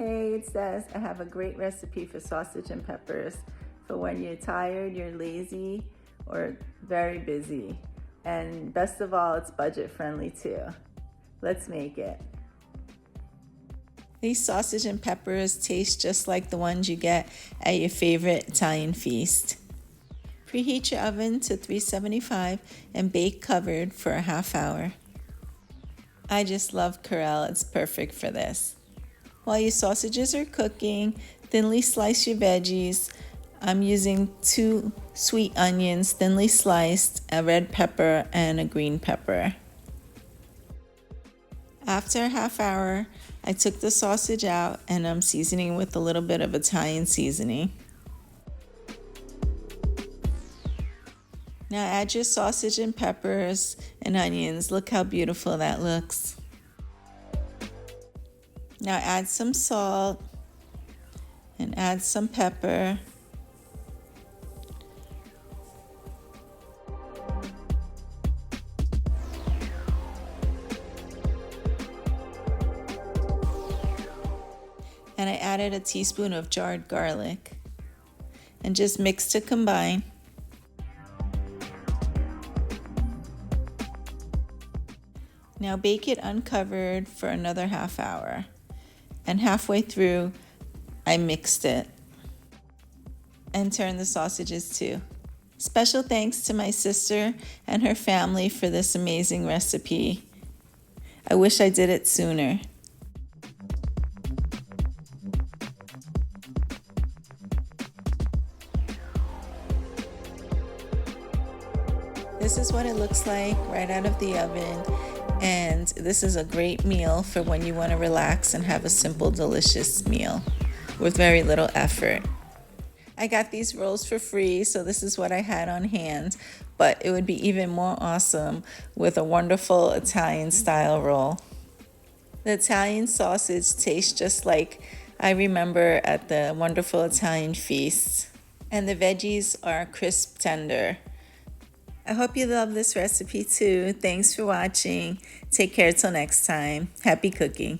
Hey, it says I have a great recipe for sausage and peppers for when you're tired, you're lazy, or very busy. And best of all, it's budget friendly too. Let's make it. These sausage and peppers taste just like the ones you get at your favorite Italian feast. Preheat your oven to 375 and bake covered for a half hour. I just love Corelle, it's perfect for this. While your sausages are cooking, thinly slice your veggies. I'm using 2 sweet onions, thinly sliced, a red pepper, and a green pepper. After a half hour, I took the sausage out and I'm seasoning with a little bit of Italian seasoning. Now add your sausage and peppers and onions. Look how beautiful that looks. Now add some salt and add some pepper. And I added a teaspoon of jarred garlic and just mix to combine. Now bake it uncovered for another half hour. And halfway through, I mixed it and turned the sausages too. Special thanks to my sister and her family for this amazing recipe. I wish I did it sooner. This is what it looks like right out of the oven. And this is a great meal for when you want to relax and have a simple, delicious meal with very little effort. I got these rolls for free, so this is what I had on hand, but it would be even more awesome with a wonderful Italian style roll. The Italian sausage tastes just like I remember at the wonderful Italian feasts, and the veggies are crisp tender. I hope you love this recipe too. Thanks for watching. Take care till next time. Happy cooking.